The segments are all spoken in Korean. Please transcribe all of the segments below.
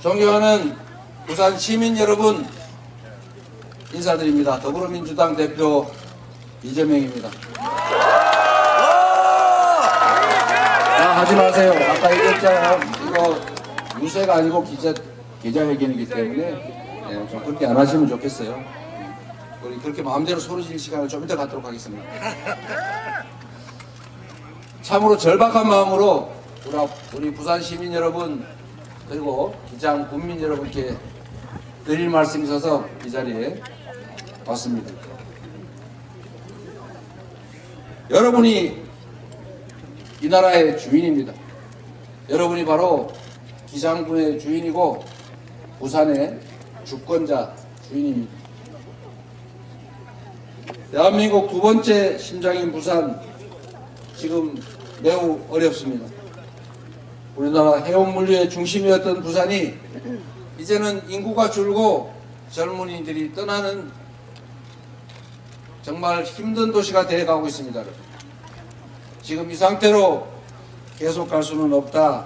존경하는 부산 시민 여러분 인사드립니다. 더불어민주당 대표 이재명입니다. 하지 마세요. 아까 얘기했잖아요. 이거 유세가 아니고 기자회견이기 때문에 좀 그렇게 안 하시면 좋겠어요. 우리 그렇게 마음대로 소리 지를 시간을 좀 이따 갖도록 하겠습니다. 참으로 절박한 마음으로 우리 부산 시민 여러분 그리고 기장 국민 여러분께 드릴 말씀이 있어서 이 자리에 왔습니다. 여러분이 이 나라의 주인입니다. 여러분이 바로 기장군의 주인이고 부산의 주권자 주인입니다. 대한민국 두 번째 심장인 부산, 지금 매우 어렵습니다. 우리나라 해운물류의 중심이었던 부산이 이제는 인구가 줄고 젊은이들이 떠나는 정말 힘든 도시가 되어가고 있습니다. 지금 이 상태로 계속 갈 수는 없다,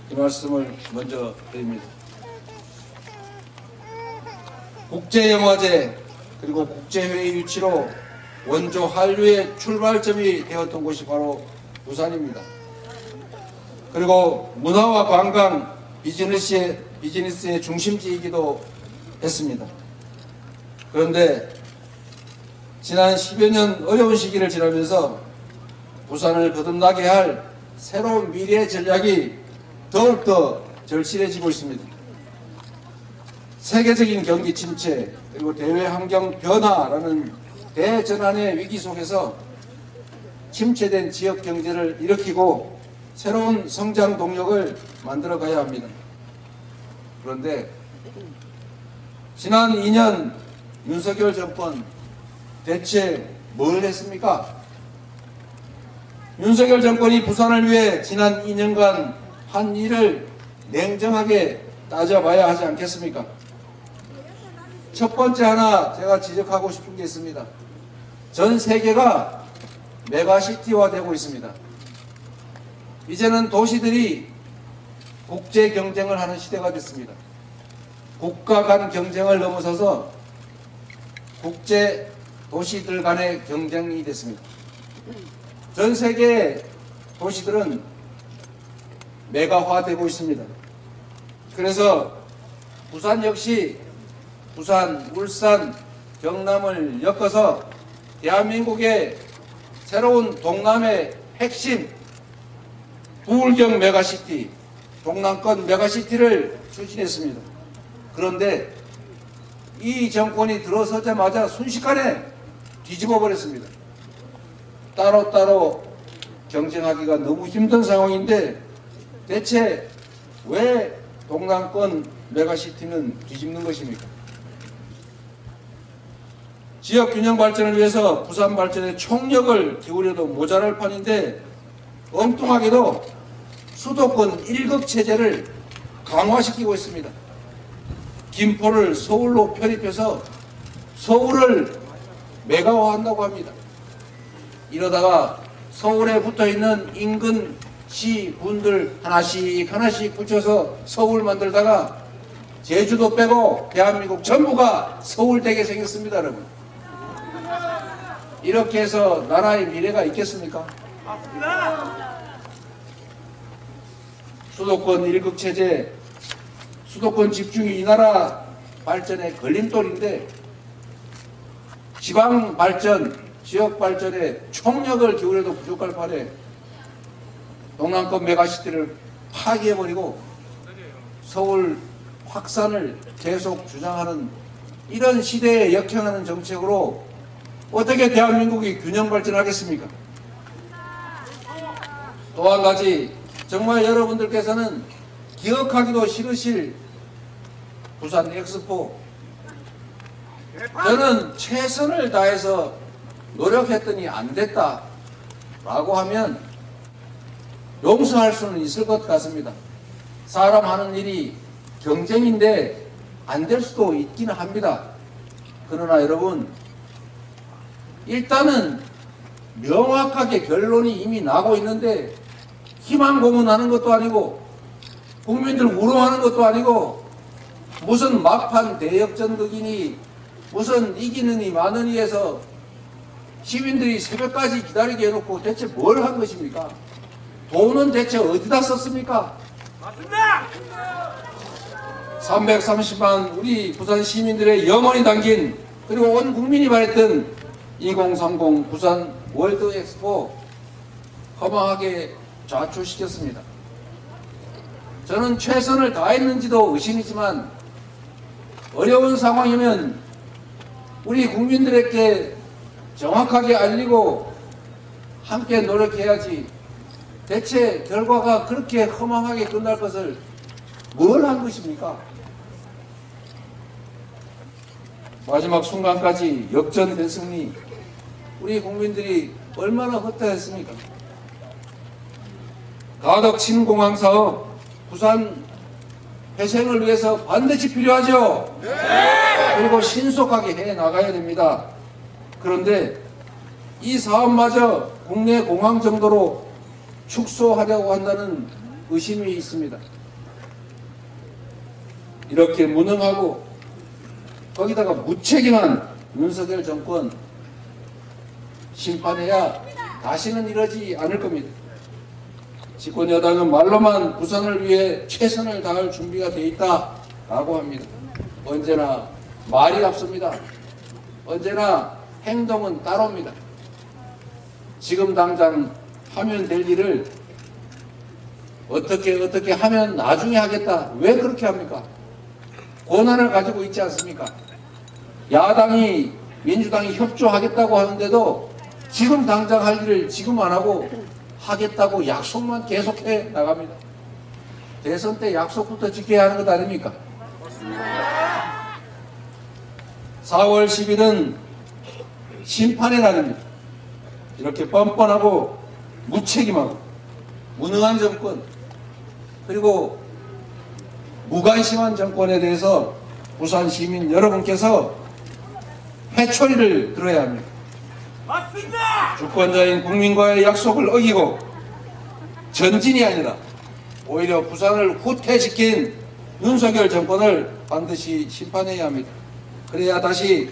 이 말씀을 먼저 드립니다. 국제영화제 그리고 국제회의 유치로 원조 한류의 출발점이 되었던 곳이 바로 부산입니다. 그리고 문화와 관광, 비즈니스의 중심지이기도 했습니다. 그런데 지난 10여 년 어려운 시기를 지나면서 부산을 거듭나게 할 새로운 미래 전략이 더욱더 절실해지고 있습니다. 세계적인 경기 침체 그리고 대외 환경 변화라는 대전환의 위기 속에서 침체된 지역 경제를 일으키고 새로운 성장 동력을 만들어 가야 합니다. 그런데 지난 2년 윤석열 정권 대체 뭘 했습니까? 윤석열 정권이 부산을 위해 지난 2년간 한 일을 냉정하게 따져봐야 하지 않겠습니까? 첫 번째 하나 제가 지적하고 싶은 게 있습니다. 전 세계가 메가시티화 되고 있습니다. 이제는 도시들이 국제 경쟁을 하는 시대가 됐습니다. 국가 간 경쟁을 넘어서서 국제 도시들 간의 경쟁이 됐습니다. 전 세계 도시들은 메가화되고 있습니다. 그래서 부산 역시 부산, 울산, 경남을 엮어서 대한민국의 새로운 동남의 핵심 부울경 메가시티, 동남권 메가시티를 추진했습니다. 그런데 이 정권이 들어서자마자 순식간에 뒤집어 버렸습니다. 따로따로 경쟁하기가 너무 힘든 상황인데 대체 왜 동남권 메가시티는 뒤집는 것입니까? 지역 균형 발전을 위해서 부산 발전에 총력을 기울여도 모자랄 판인데 엉뚱하게도 수도권 1급 체제를 강화시키고 있습니다. 김포를 서울로 편입해서 서울을 메가화한다고 합니다. 이러다가 서울에 붙어있는 인근 시군들 하나씩 붙여서 서울 만들다가 제주도 빼고 대한민국 전부가 서울되게 생겼습니다. 여러분, 이렇게 해서 나라의 미래가 있겠습니까? 수도권 1급 체제, 수도권 집중이 이 나라 발전의 걸림돌인데 지방 발전, 지역 발전에 총력을 기울여도 부족할 판에 동남권 메가시티를 파괴해버리고 서울 확산을 계속 주장하는 이런 시대에 역행하는 정책으로 어떻게 대한민국이 균형 발전하겠습니까? 또 한 가지, 정말 여러분들께서는 기억하기도 싫으실 부산 엑스포, 저는 최선을 다해서 노력했더니 안 됐다 라고 하면 용서할 수는 있을 것 같습니다. 사람 하는 일이 경쟁인데 안 될 수도 있기는 합니다. 그러나 여러분, 일단은 명확하게 결론이 이미 나고 있는데 희망 고문하는 것도 아니고 국민들 우롱하는 것도 아니고 무슨 막판 대역전극이니 무슨 이기느니 마느니 해서 시민들이 새벽까지 기다리게 해놓고 대체 뭘 한 것입니까? 돈은 대체 어디다 썼습니까? 맞습니다. 330만 우리 부산 시민들의 영혼이 담긴 그리고 온 국민이 바랬던 2030 부산 월드 엑스포 허망하게 좌초시켰습니다. 저는 최선을 다했는지도 의심이지만 어려운 상황이면 우리 국민들에게 정확하게 알리고 함께 노력해야지 대체 결과가 그렇게 허망하게 끝날 것을 뭘 한 것입니까? 마지막 순간까지 역전된 승리, 우리 국민들이 얼마나 허탈했습니까? 가덕 신공항 사업 부산 회생을 위해서 반드시 필요하죠. 네. 그리고 신속하게 해 나가야 됩니다. 그런데 이 사업마저 국내 공항 정도로 축소하려고 한다는 의심이 있습니다. 이렇게 무능하고 거기다가 무책임한 윤석열 정권 심판해야 다시는 이러지 않을 겁니다. 집권 여당은 말로만 부산을 위해 최선을 다할 준비가 돼 있다라고 합니다. 언제나 말이 앞섭니다. 언제나 행동은 따로입니다. 지금 당장 하면 될 일을 어떻게 하면 나중에 하겠다. 왜 그렇게 합니까? 권한을 가지고 있지 않습니까? 야당이 민주당이 협조하겠다고 하는데도 지금 당장 할 일을 지금 안 하고 하겠다고 약속만 계속해 나갑니다. 대선 때 약속부터 지켜야 하는 것 아닙니까? 4월 10일은 심판의 날입니다. 이렇게 뻔뻔하고 무책임하고 무능한 정권 그리고 무관심한 정권에 대해서 부산 시민 여러분께서 회초리를 들어야 합니다. 맞습니다. 주권자인 국민과의 약속을 어기고 전진이 아니라 오히려 부산을 후퇴시킨 윤석열 정권을 반드시 심판해야 합니다. 그래야 다시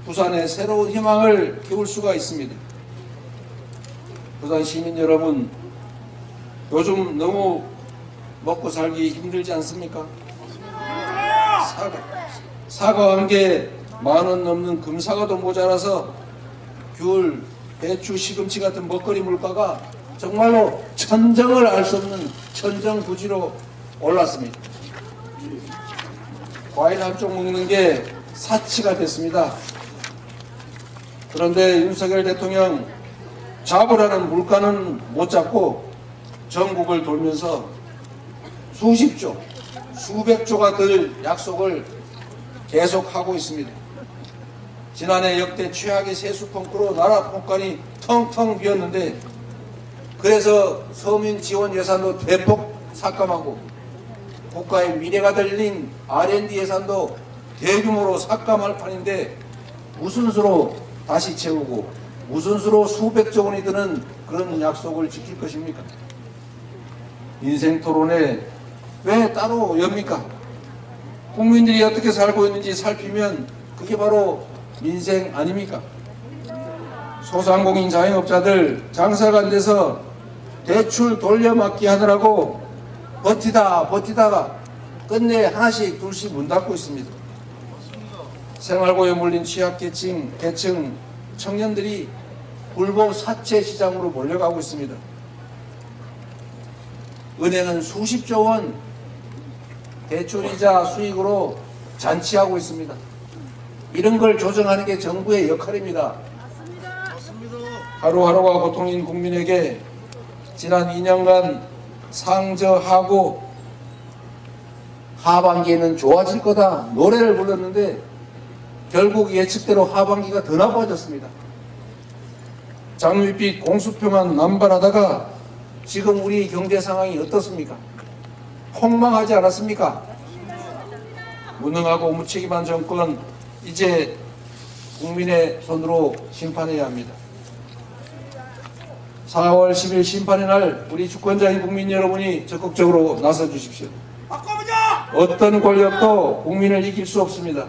부산에 새로운 희망을 키울 수가 있습니다. 부산 시민 여러분, 요즘 너무 먹고 살기 힘들지 않습니까? 사과 한 개 만 원 넘는 금사과도 모자라서 귤, 배추, 시금치 같은 먹거리 물가가 정말로 천정을 알 수 없는 천정부지로 올랐습니다. 과일 한쪽 먹는 게 사치가 됐습니다. 그런데 윤석열 대통령 잡으라는 물가는 못 잡고 전국을 돌면서 수십조, 수백조가 될 약속을 계속하고 있습니다. 지난해 역대 최악의 세수 펑크로 나라 폭간이 텅텅 비었는데 그래서 서민 지원 예산도 대폭 삭감하고 국가의 미래가 달린 R&D 예산도 대규모로 삭감할 판인데 무슨 수로 다시 채우고 무슨 수로 수백조 원이 드는 그런 약속을 지킬 것입니까? 인생 토론에 왜 따로 엽니까? 국민들이 어떻게 살고 있는지 살피면 그게 바로 민생 아닙니까? 소상공인 자영업자들 장사가 안 돼서 대출 돌려막기 하느라고 버티다가 끝내 하나씩 둘씩 문 닫고 있습니다. 생활고에 몰린 취약계층, 청년들이 불법 사채 시장으로 몰려가고 있습니다. 은행은 수십조 원 대출이자 수익으로 잔치하고 있습니다. 이런 걸 조정하는 게 정부의 역할입니다. 하루하루가 고통인 국민에게 지난 2년간 상저하고 하반기에는 좋아질 거다 노래를 불렀는데 결국 예측대로 하반기가 더 나빠졌습니다. 장밋빛 공수표만 남발하다가 지금 우리 경제 상황이 어떻습니까? 폭망하지 않았습니까? 무능하고 무책임한 정권 이제 국민의 손으로 심판해야 합니다. 4월 10일 심판의 날 우리 주권자인 국민 여러분이 적극적으로 나서 주십시오. 바꿔보자! 어떤 권력도 국민을 이길 수 없습니다.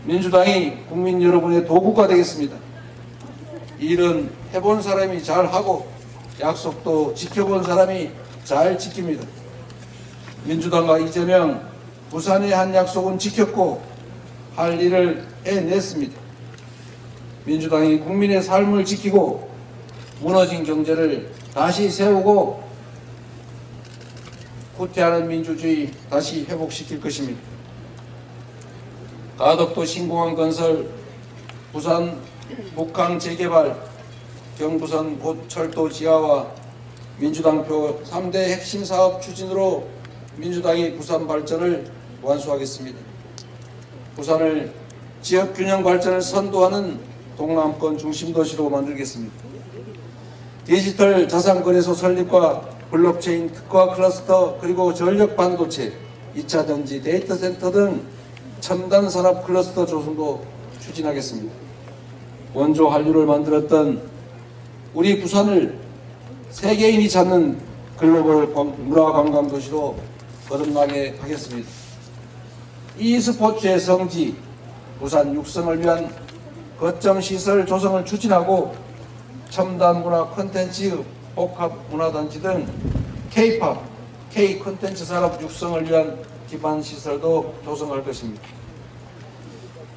민주당이 국민 여러분의 도구가 되겠습니다. 일은 해본 사람이 잘하고 약속도 지켜본 사람이 잘 지킵니다. 민주당과 이재명, 부산의 한 약속은 지켰고 할 일을 해냈습니다. 민주당이 국민의 삶을 지키고 무너진 경제를 다시 세우고 후퇴하는 민주주의 다시 회복시킬 것입니다. 가덕도 신공항 건설, 부산 북항 재개발, 경부선 고철도 지하화, 민주당표 3대 핵심 사업 추진으로 민주당이 부산 발전을 완수하겠습니다. 부산을 지역균형 발전을 선도하는 동남권 중심도시로 만들겠습니다. 디지털 자산거래소 설립과 블록체인 특화 클러스터, 그리고 전력 반도체, 2차 전지, 데이터 센터 등 첨단 산업 클러스터 조성도 추진하겠습니다. 원조 한류를 만들었던 우리 부산을 세계인이 찾는 글로벌 문화관광 도시로 거듭나게 하겠습니다. e스포츠의 성지, 부산 육성을 위한 거점 시설 조성을 추진하고 첨단 문화 콘텐츠 복합 문화단지 등 K-팝, K-콘텐츠 산업 육성을 위한 기반 시설도 조성할 것입니다.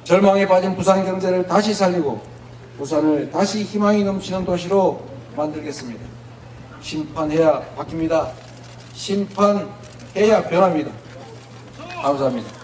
절망에 빠진 부산 경제를 다시 살리고 부산을 다시 희망이 넘치는 도시로 만들겠습니다. 심판해야 바뀝니다. 심판해야 변합니다. 감사합니다.